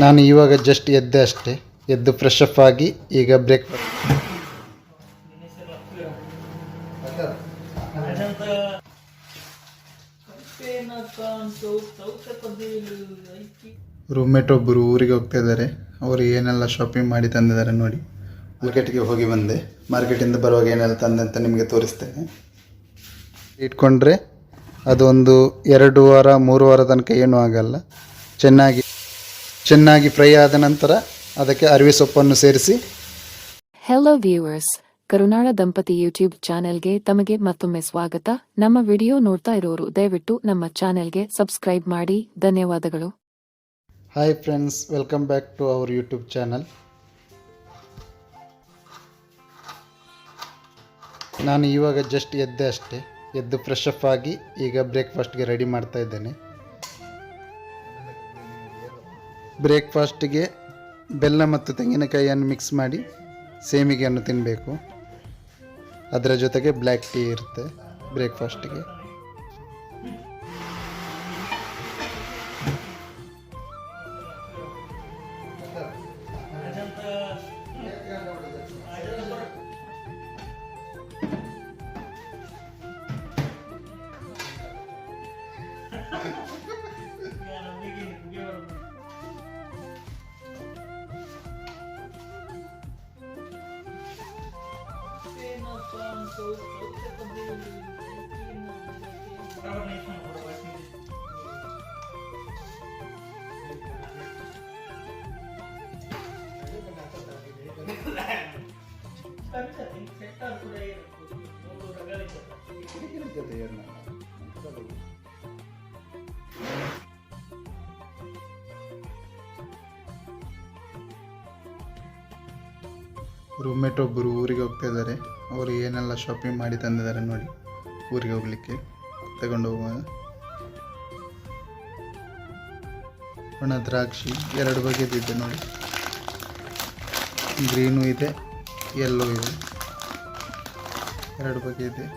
ನಾನು ಇವಾಗ ಜಸ್ಟ್ ಎದ್ದೆ ಅಷ್ಟೇ. ಎದ್ದು ಫ್ರೆಶ್ ಅಪ್ ಆಗಿ ಈಗ ಬ್ರೇಕ್ಫಾಸ್ಟ್. ರೂಮ್ಮೇಟ್ ಒಬ್ಬರು ಊರಿಗೆ ಹೋಗ್ತಾ ಇದ್ದಾರೆ. ಅವರು ಏನೆಲ್ಲ ಶಾಪಿಂಗ್ ಮಾಡಿ ತಂದಿದ್ದಾರೆ ನೋಡಿ. ಮಾರ್ಕೆಟ್ಗೆ ಹೋಗಿ ಬಂದೆ. ಮಾರ್ಕೆಟಿಂದ ಬರುವಾಗ ಏನೆಲ್ಲ ತಂದೆ ಅಂತ ನಿಮಗೆ ತೋರಿಸ್ತೇನೆ. ಇಟ್ಕೊಂಡ್ರೆ ಅದೊಂದು 2 ವಾರ 3 ವಾರ ತನಕ ಏನೂ ಆಗಲ್ಲ. ಚೆನ್ನಾಗಿ ಫ್ರೈ ಆದ ನಂತರ ಅದಕ್ಕೆ ಅರಿವೆ ಸೊಪ್ಪನ್ನು ಸೇರಿಸಿ. ಹೆಲೋ ವ್ಯೂವರ್ಸ್, ಕರುನಾಳ ದಂಪತಿ ಯೂಟ್ಯೂಬ್ ಚಾನೆಲ್ಗೆ ತಮಗೆ ಮತ್ತೊಮ್ಮೆ ಸ್ವಾಗತ. ನಮ್ಮ ವಿಡಿಯೋ ನೋಡ್ತಾ ಇರೋರು ದಯವಿಟ್ಟು ನಮ್ಮ ಚಾನೆಲ್ಗೆ ಸಬ್ಸ್ಕ್ರೈಬ್ ಮಾಡಿ. ಧನ್ಯವಾದಗಳು. Hi friends, welcome back to our YouTube channel. ನಾನು ಇವಾಗ ಜಸ್ಟ್ ಎದ್ದೆ ಅಷ್ಟೇ. ಎದ್ದು ಫ್ರೆಶ್ ಅಪ್ ಆಗಿ ಈಗ ಬ್ರೇಕ್ಫಾಸ್ಟ್ಗೆ ರೆಡಿ ಮಾಡ್ತಾ ಇದ್ದೇನೆ. ಬ್ರೇಕ್ಫಾಸ್ಟಿಗೆ ಬೆಲ್ಲ ಮತ್ತು ತೆಂಗಿನಕಾಯಿಯನ್ನು ಮಿಕ್ಸ್ ಮಾಡಿ ಸೇಮಿಗೆಯನ್ನು ತಿನ್ನಬೇಕು. ಅದರ ಜೊತೆಗೆ ಬ್ಲ್ಯಾಕ್ ಟೀ ಇರುತ್ತೆ ಬ್ರೇಕ್ಫಾಸ್ಟಿಗೆ. ರೂಮ್ಮೇಟ್ ಒಬ್ಬರು ಊರಿಗೆ ಹೋಗ್ತಾ ಇದ್ದಾರೆ. ಅವರು ಏನೆಲ್ಲ ಶಾಪಿಂಗ್ ಮಾಡಿ ತಂದಿದ್ದಾರೆ ನೋಡಿ. ಊರಿಗೆ ಹೋಗ್ಲಿಕ್ಕೆ ತಗೊಂಡು ಹೋಗುವಾಗ ಒಣ ದ್ರಾಕ್ಷಿ 2 ಬಗೆದಿದೆ ನೋಡಿ. ಗ್ರೀನು ಇದೆ, ಯೆಲ್ಲೋ ಇದೆ, 2 ಬಗೆ ಇದೆ.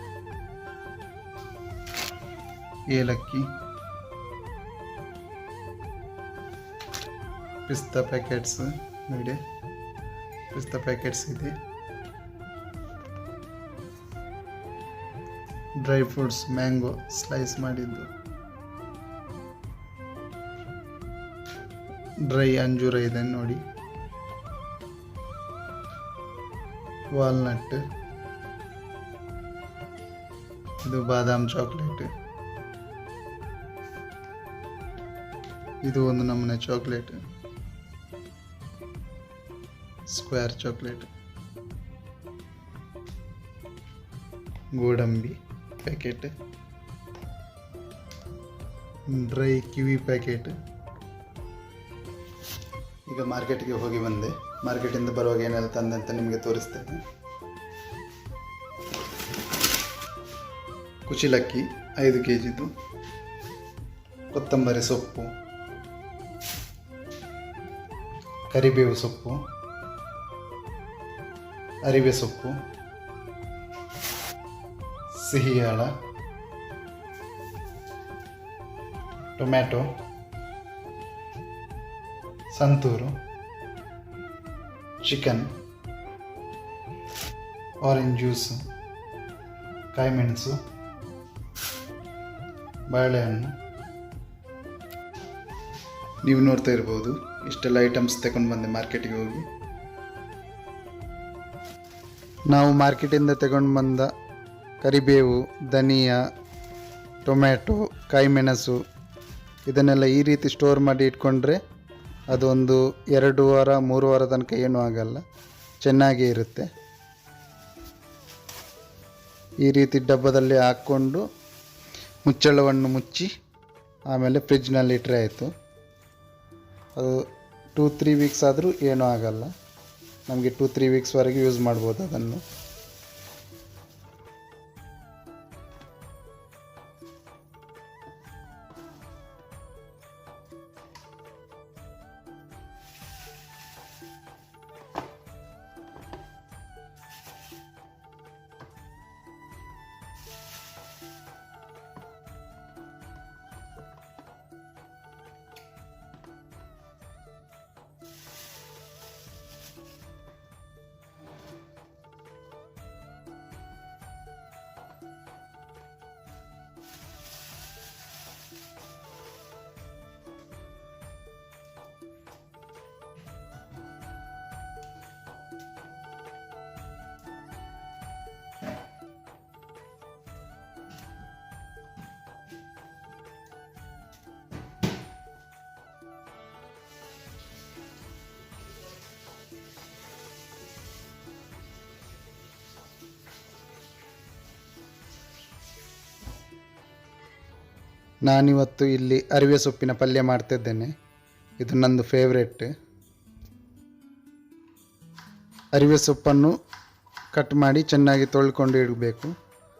ಏಲಕ್ಕಿ, ಪಿಸ್ತಾ ಪ್ಯಾಕೆಟ್ಸ್ ನೋಡಿ. ಪಿಸ್ತಾ ಪ್ಯಾಕೆಟ್ಸ್ ಇದೆ. ಡ್ರೈ ಫ್ರೂಟ್ಸ್, ಮ್ಯಾಂಗೋ ಸ್ಲೈಸ್ ಮಾಡಿದ್ದು, ಡ್ರೈ ಅಂಜೂರ ಇದೆ ನೋಡಿ. ವಾಲ್ನಟ್, ಇದು ಬಾದಾಮ್ ಚಾಕ್ಲೇಟ್. ಇದು ಒಂದು ನಮೂನೆ ಚಾಕ್ಲೇಟ್, ಸ್ಕ್ವೇರ್ ಚಾಕ್ಲೇಟ್. ಗೋಡಂಬಿ ಪ್ಯಾಕೆಟ್, ಡ್ರೈ ಕಿವಿ ಪ್ಯಾಕೆಟ್. ಈಗ ಮಾರ್ಕೆಟ್ಗೆ ಹೋಗಿ ಬಂದೆ. ಮಾರ್ಕೆಟಿಂದ ಬರುವಾಗ ಏನೆಲ್ಲ ತಂದೆ ಅಂತ ನಿಮಗೆ ತೋರಿಸ್ತೇನೆ. ಕುಚಿಲಕ್ಕಿ 5 kgದು, ಕೊತ್ತಂಬರಿ ಸೊಪ್ಪು, ಕರಿಬೇವು ಸೊಪ್ಪು, ಅರಿವೆ ಸೊಪ್ಪು, ಸಿಹಿಯಾಳ, tomato, Santoor, chicken, orange juice, ಕಾಯಿಮೆಣಸು, ಬಾಳೆಹಣ್ಣು. ನೀವು ನೋಡ್ತಾ ಇರ್ಬೋದು, ಇಷ್ಟೆಲ್ಲ ಐಟಮ್ಸ್ ತಗೊಂಡು ಬಂದೆ ಮಾರ್ಕೆಟಿಗೆ ಹೋಗಿ. ನಾವು ಮಾರ್ಕೆಟಿಂದ ತಗೊಂಡು ಬಂದ ಕರಿಬೇವು, ಧನಿಯಾ, ಟೊಮ್ಯಾಟೊ, ಕಾಯಿಮೆಣಸು ಇದನ್ನೆಲ್ಲ ಈ ರೀತಿ ಸ್ಟೋರ್ ಮಾಡಿ ಇಟ್ಕೊಂಡ್ರೆ ಅದೊಂದು 2 ವಾರ 3 ವಾರ ತನಕ ಏನೂ ಆಗಲ್ಲ, ಚೆನ್ನಾಗೇ ಇರುತ್ತೆ. ಈ ರೀತಿ ಡಬ್ಬದಲ್ಲಿ ಹಾಕ್ಕೊಂಡು ಮುಚ್ಚಳವನ್ನು ಮುಚ್ಚಿ ಆಮೇಲೆ ಫ್ರಿಜ್ನಲ್ಲಿ ಇಟ್ಟರೆ ಆಯಿತು. ಅದು 2-3 ವೀಕ್ಸ್ ಆದರೂ ಏನೂ ಆಗಲ್ಲ. ನಮಗೆ 2-3 ವೀಕ್ಸ್ವರೆಗೆ ಯೂಸ್ ಮಾಡ್ಬೋದು ಅದನ್ನು. ನಾನಿವತ್ತು ಇಲ್ಲಿ ಅರಿವೆ ಸೊಪ್ಪಿನ ಪಲ್ಯ ಮಾಡ್ತಿದ್ದೇನೆ. ಇದು ನಂದು ಫೇವ್ರೆಟ್. ಅರಿವೆ ಸೊಪ್ಪನ್ನು ಕಟ್ ಮಾಡಿ ಚೆನ್ನಾಗಿ ತೊಳ್ಕೊಂಡು ಇಡಬೇಕು.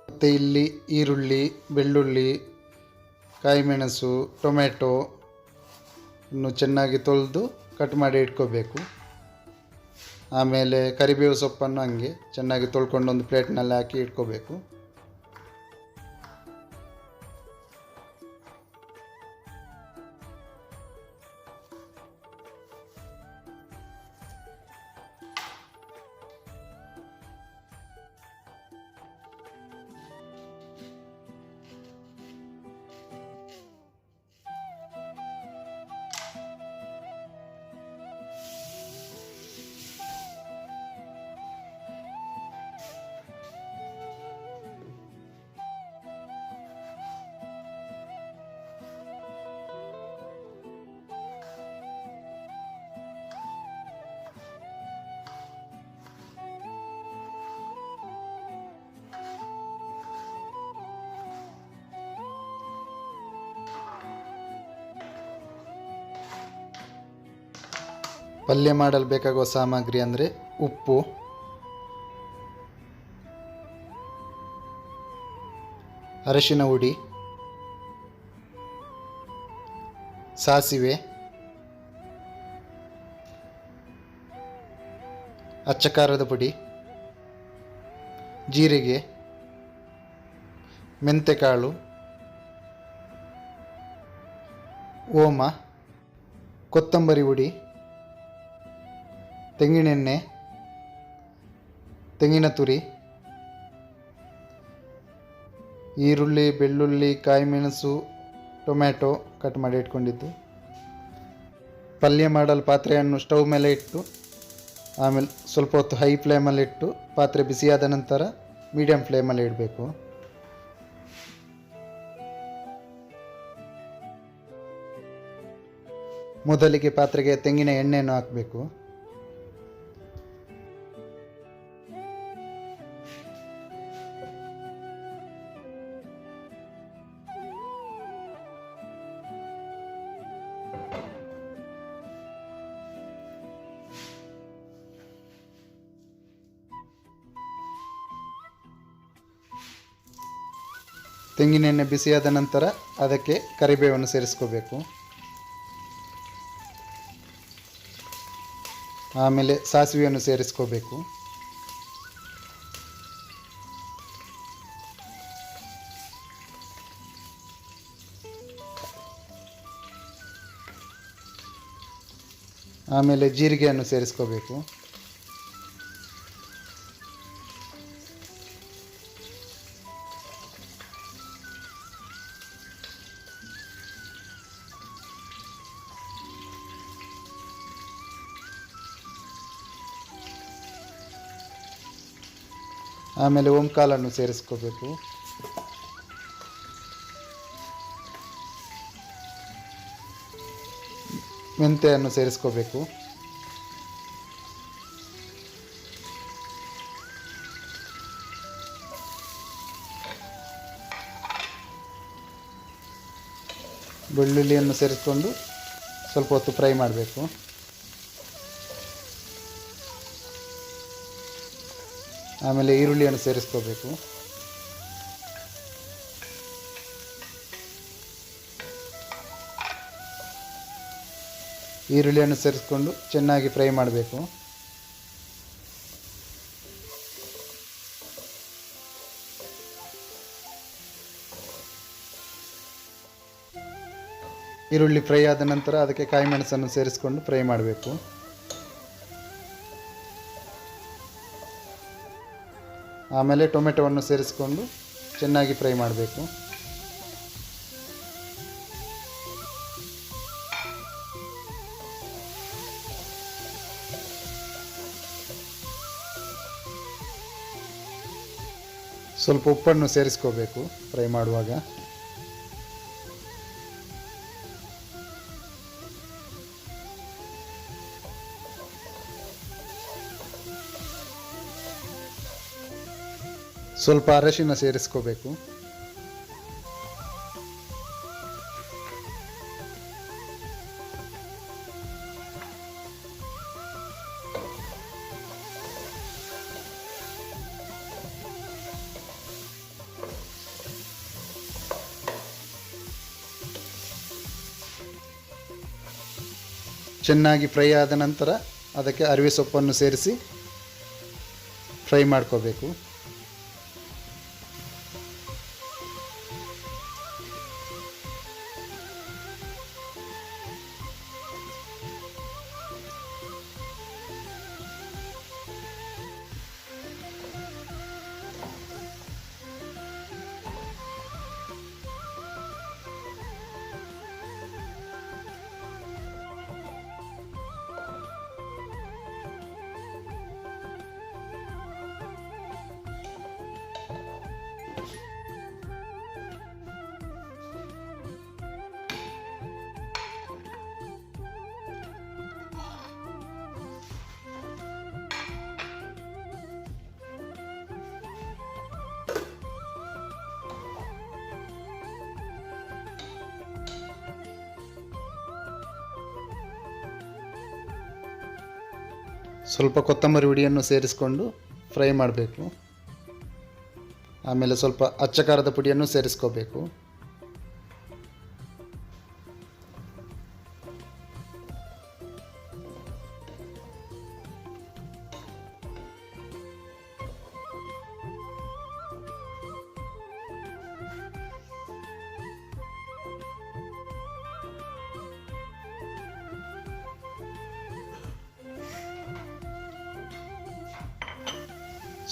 ಮತ್ತು ಇಲ್ಲಿ ಈರುಳ್ಳಿ, ಬೆಳ್ಳುಳ್ಳಿ, ಕಾಯಿಮೆಣಸು, ಟೊಮೆಟೊ ಇನ್ನು ಚೆನ್ನಾಗಿ ತೊಳೆದು ಕಟ್ ಮಾಡಿ ಇಟ್ಕೋಬೇಕು. ಆಮೇಲೆ ಕರಿಬೇವು ಸೊಪ್ಪನ್ನು ಹಂಗೆ ಚೆನ್ನಾಗಿ ತೊಳ್ಕೊಂಡು ಒಂದು ಪ್ಲೇಟ್ನಲ್ಲಿ ಹಾಕಿ ಇಟ್ಕೋಬೇಕು. ಪಲ್ಯ ಮಾಡಲು ಬೇಕಾಗುವ ಸಾಮಗ್ರಿ ಅಂದರೆ ಉಪ್ಪು, ಅರಿಶಿನ ಹುಡಿ, ಸಾಸಿವೆ, ಅಚ್ಚ ಖಾರದ ಪುಡಿ, ಜೀರಿಗೆ, ಮೆಂತೆಕಾಳು, ಓಮ, ಕೊತ್ತಂಬರಿ ಹುಡಿ, ತೆಂಗಿನೆಣ್ಣೆ, ತೆಂಗಿನ ತುರಿ, ಈರುಳ್ಳಿ, ಬೆಳ್ಳುಳ್ಳಿ, ಕಾಯಿಮೆಣಸು, ಟೊಮ್ಯಾಟೊ ಕಟ್ ಮಾಡಿ ಇಟ್ಕೊಂಡಿದ್ದು. ಪಲ್ಯ ಮಾಡಲು ಪಾತ್ರೆಯನ್ನು ಸ್ಟವ್ ಮೇಲೆ ಇಟ್ಟು ಆಮೇಲೆ ಸ್ವಲ್ಪ ಹೊತ್ತು ಹೈ ಫ್ಲೇಮಲ್ಲಿ ಇಟ್ಟು ಪಾತ್ರೆ ಬಿಸಿಯಾದ ನಂತರ ಮೀಡಿಯಂ ಫ್ಲೇಮಲ್ಲಿ ಇಡಬೇಕು. ಮೊದಲಿಗೆ ಪಾತ್ರೆಗೆ ತೆಂಗಿನ ಎಣ್ಣೆಯನ್ನು ಹಾಕಬೇಕು. ತೆಂಗಿನೆಣ್ಣೆ ಬಿಸಿಯಾದ ನಂತರ ಅದಕ್ಕೆ ಕರಿಬೇವನ್ನು ಸೇರಿಸ್ಕೋಬೇಕು. ಆಮೇಲೆ ಸಾಸಿವೆಯನ್ನು ಸೇರಿಸ್ಕೋಬೇಕು. ಆಮೇಲೆ ಜೀರಿಗೆಯನ್ನು ಸೇರಿಸ್ಕೋಬೇಕು. ಆಮೇಲೆ ಓಂಕಾಲನ್ನು ಸೇರಿಸ್ಕೋಬೇಕು. ಮೆಂತೆಯನ್ನು ಸೇರಿಸ್ಕೋಬೇಕು. ಬೆಳ್ಳುಳ್ಳಿಯನ್ನು ಸೇರಿಸ್ಕೊಂಡು ಸ್ವಲ್ಪ ಹೊತ್ತು ಫ್ರೈ ಮಾಡಬೇಕು. ಆಮೇಲೆ ಈರುಳ್ಳಿಯನ್ನು ಸೇರಿಸ್ಕೋಬೇಕು. ಈರುಳ್ಳಿಯನ್ನು ಸೇರಿಸ್ಕೊಂಡು ಚೆನ್ನಾಗಿ ಫ್ರೈ ಮಾಡಬೇಕು. ಈರುಳ್ಳಿ ಫ್ರೈ ಆದ ನಂತರ ಅದಕ್ಕೆ ಕಾಯಿಮೆಣಸನ್ನು ಸೇರಿಸ್ಕೊಂಡು ಫ್ರೈ ಮಾಡಬೇಕು. ಆಮೇಲೆ ಟೊಮೆಟೊವನ್ನು ಸೇರಿಸ್ಕೊಂಡು ಚೆನ್ನಾಗಿ ಫ್ರೈ ಮಾಡಬೇಕು. ಸ್ವಲ್ಪ ಉಪ್ಪನ್ನು ಸೇರಿಸ್ಕೋಬೇಕು ಫ್ರೈ ಮಾಡುವಾಗ. ಸ್ವಲ್ಪ ಅರಶಿನ ಸೇರಿಸ್ಕೋಬೇಕು. ಚೆನ್ನಾಗಿ ಫ್ರೈ ಆದ ನಂತರ ಅದಕ್ಕೆ ಅರಿವೆ ಸೊಪ್ಪನ್ನು ಸೇರಿಸಿ ಫ್ರೈ ಮಾಡ್ಕೋಬೇಕು. ಸ್ವಲ್ಪ ಕೊತ್ತಂಬರಿ ಹುಡಿಯನ್ನು ಸೇರಿಸಿಕೊಂಡು ಫ್ರೈ ಮಾಡಬೇಕು. ಆಮೇಲೆ ಸ್ವಲ್ಪ ಅಚ್ಚ ಖಾರದ ಪುಡಿಯನ್ನು ಸೇರಿಸ್ಕೋಬೇಕು.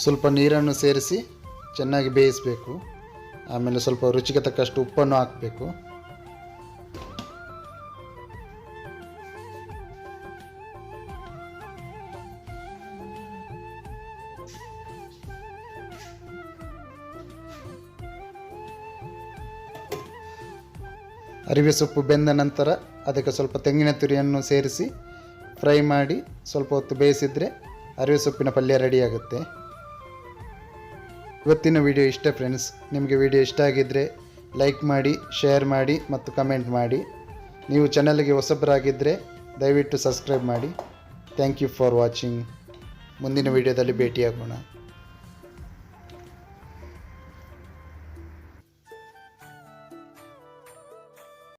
ಸ್ವಲ್ಪ ನೀರನ್ನು ಸೇರಿಸಿ ಚೆನ್ನಾಗಿ ಬೇಯಿಸಬೇಕು. ಆಮೇಲೆ ಸ್ವಲ್ಪ ರುಚಿಗೆ ತಕ್ಕಷ್ಟು ಉಪ್ಪನ್ನು ಹಾಕಬೇಕು. ಅರಿವೆ ಸೊಪ್ಪು ಬೆಂದ ನಂತರ ಅದಕ್ಕೆ ಸ್ವಲ್ಪ ತೆಂಗಿನ ತುರಿಯನ್ನು ಸೇರಿಸಿ ಫ್ರೈ ಮಾಡಿ ಸ್ವಲ್ಪ ಹೊತ್ತು ಬೇಯಿಸಿದರೆ ಅರಿವೆ ಸೊಪ್ಪಿನ ಪಲ್ಯ ರೆಡಿಯಾಗುತ್ತೆ. ಇವತ್ತಿನ ವಿಡಿಯೋ ಇಷ್ಟ ಫ್ರೆಂಡ್ಸ್. ನಿಮಗೆ ವಿಡಿಯೋ ಇಷ್ಟ ಆಗಿದ್ದರೆ ಲೈಕ್ ಮಾಡಿ, ಶೇರ್ ಮಾಡಿ ಮತ್ತು ಕಮೆಂಟ್ ಮಾಡಿ. ನೀವು ಚಾನಲ್ಗೆ ಹೊಸಬರಾಗಿದ್ದರೆ ದಯವಿಟ್ಟು ಸಬ್ಸ್ಕ್ರೈಬ್ ಮಾಡಿ. Thank you for watching. ಮುಂದಿನ ವಿಡಿಯೋದಲ್ಲಿ ಭೇಟಿಯಾಗೋಣ.